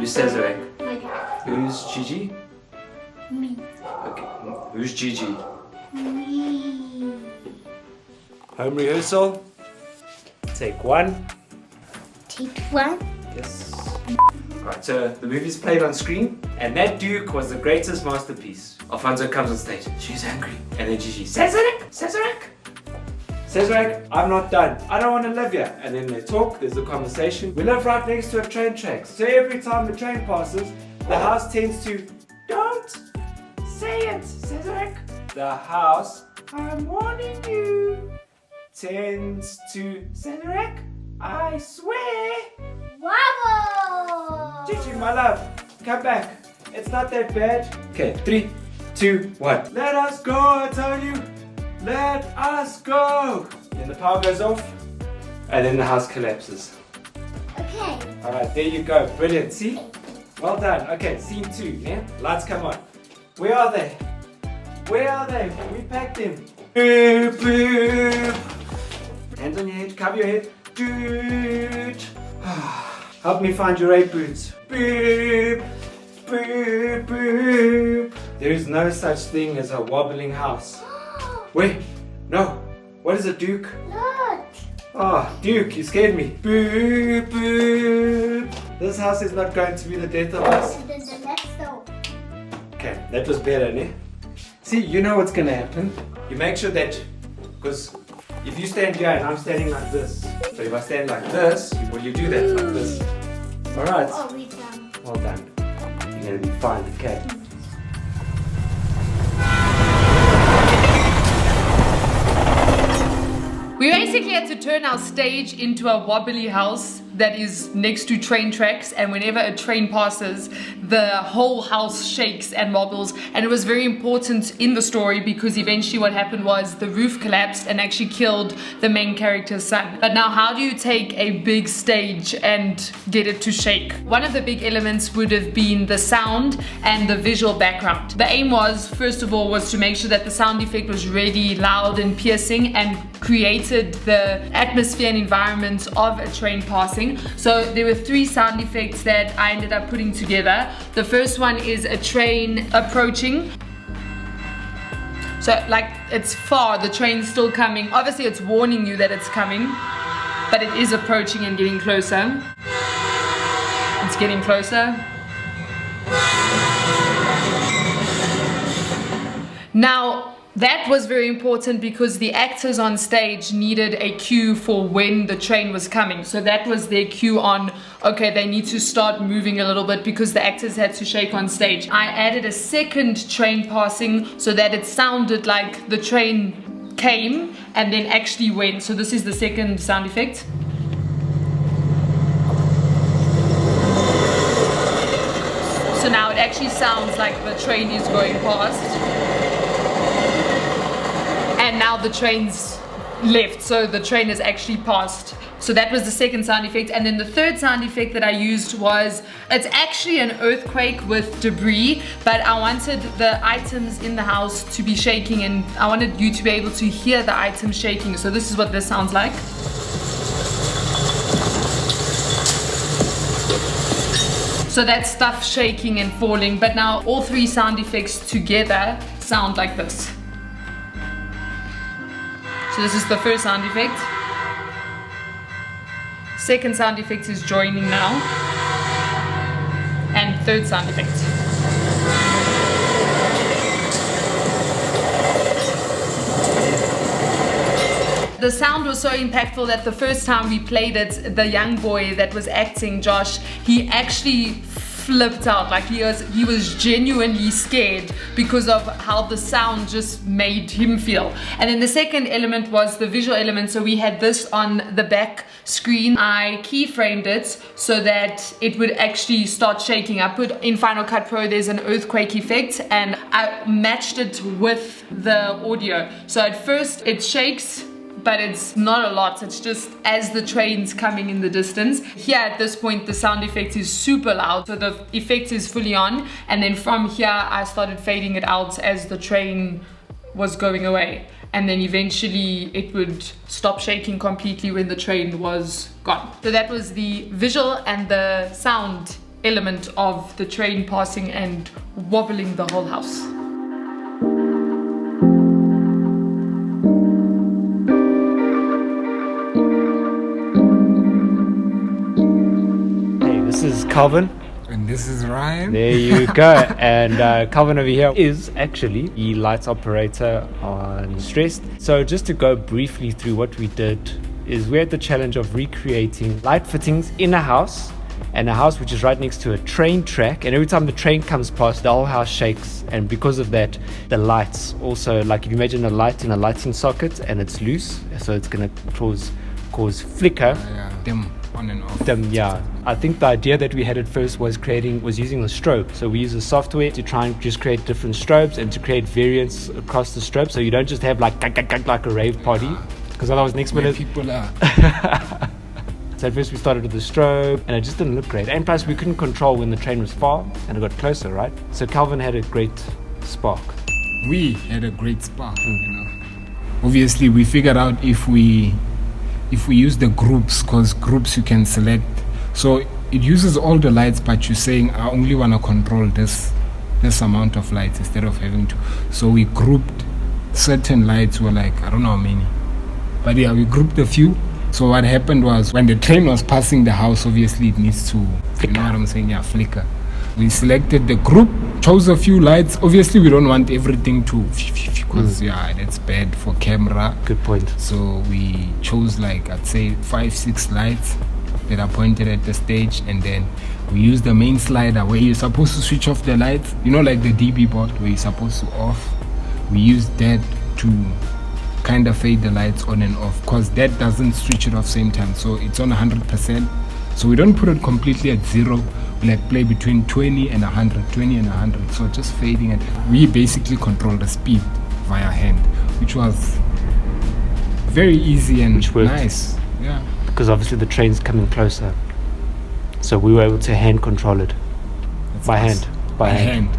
Who's Cesarek? My dad. Who's Gigi? Me. Okay. Who's Gigi? Me. Home rehearsal. Take one. Take one. Yes. Right, so the movie's played on screen, and that Duke was the greatest masterpiece. Alfonso comes on stage. She's angry. And then Gigi, Cesarek! Cesarek! Cesarek, I'm not done. I don't want to live here. And then they talk, there's a conversation. We live right next to a train track. So every time the train passes, the house tends to, don't say it, Cesarek. The house, I'm warning you, tends to, Cesarek, I swear. Wobble! Gigi, my love, come back. It's not that bad. Okay, 3, 2, 1. Let us go, I tell you. Let us go. Then the power goes off, and then the house collapses. Okay. All right, there you go. Brilliant. See? Well done. Okay, scene 2. Yeah. Lights come on. Where are they? Where are they? We packed them. Boop, boop. Hands on your head. Cover your head. Dude. Help me find your 8 boots. Boop, boop, boop. There is no such thing as a wobbling house. Wait, no. What is it, Duke? Look. Oh, Duke, you scared me. Boop, boop. This house is not going to be the death of us. And then the next door. Okay, that was better, ne? See, you know what's going to happen. You make sure that, because if you stand here and I'm standing like this, so if I stand like this, well, you do that like this. All right. Oh, we done. Well done. You're going to be fine, okay? We basically had to turn our stage into a wobbly house that is next to train tracks, and whenever a train passes, the whole house shakes and wobbles. And it was very important in the story because eventually what happened was the roof collapsed and actually killed the main character's son. But now, how do you take a big stage and get it to shake? One of the big elements would have been the sound and the visual background. The aim was, first of all, was to make sure that the sound effect was really loud and piercing and created the atmosphere and environment of a train passing. So there were 3 sound effects that I ended up putting together. The first one is a train approaching. So like it's far, the train's still coming. Obviously it's warning you that it's coming, but it is approaching and getting closer. It's getting closer. Now, that was very important because the actors on stage needed a cue for when the train was coming. So that was their cue on, okay, they need to start moving a little bit because the actors had to shake on stage. I added a second train passing so that it sounded like the train came and then actually went. So this is the second sound effect. So now it actually sounds like the train is going past. And now the train's left, so the train has actually passed. So that was the second sound effect. And then the third sound effect that I used was, it's actually an earthquake with debris, but I wanted the items in the house to be shaking and I wanted you to be able to hear the items shaking. So this is what this sounds like. So that's stuff shaking and falling, but now all 3 sound effects together sound like this. So this is the first sound effect. Second sound effect is joining now. And third sound effect. The sound was so impactful that the first time we played it, the young boy that was acting, Josh, he actually flipped out. Like he was genuinely scared because of how the sound just made him feel. And then the second element was the visual element. So we had this on the back screen. I keyframed it so that it would actually start shaking. I put in Final Cut Pro, there's an earthquake effect, and I matched it with the audio. So at first it shakes, but it's not a lot. It's just as the train's coming in the distance. Here at this point, the sound effect is super loud, so the effect is fully on. And then from here, I started fading it out as the train was going away. And then eventually it would stop shaking completely when the train was gone. So that was the visual and the sound element of the train passing and wobbling the whole house. Hey, this is Calvin. And this is Ryan. There you go. And Calvin over here is actually the lights operator on Stressed. So just to go briefly through what we did is we had the challenge of recreating light fittings in a house, and a house which is right next to a train track, and every time the train comes past, the whole house shakes. And because of that, the lights also, like if you imagine a light in a lighting socket and it's loose, so it's going to cause flicker. Dim on and off. Yeah, I think the idea that we had at first was using the strobe. So we use the software to try and just create different strobes and to create variants across the strobe, so you don't just have like a rave party, because otherwise next Where minute people are. So at first we started with the strobe and it just didn't look great, and plus we couldn't control when the train was far and it got closer, right? So Calvin had a great spark. We had a great spark, you know. Obviously, we figured out if we use the groups, because groups you can select. So it uses all the lights, but you're saying I only want to control this amount of lights instead of having to. So we grouped certain lights, were like, I don't know how many. But yeah, we grouped a few. So what happened was when the train was passing the house, obviously it needs to, you know what I'm saying? Yeah, flicker. We selected the group, chose a few lights. Obviously we don't want everything to, because that's bad for camera. Good point. So we chose like, I'd say 5-6 lights that are pointed at the stage, and then we use the main slider where you're supposed to switch off the lights, you know, like the DB board where you're supposed to off. We use that to kind of fade the lights on and off, because that doesn't switch it off same time, so it's on 100%. So we don't put it completely at 0. We like play between 20 and 100, so just fading it. We basically control the speed via hand, which was very easy and Which worked. nice. Yeah, Because obviously the train's coming closer, so we were able to hand control it. that's By nice. hand. By hand.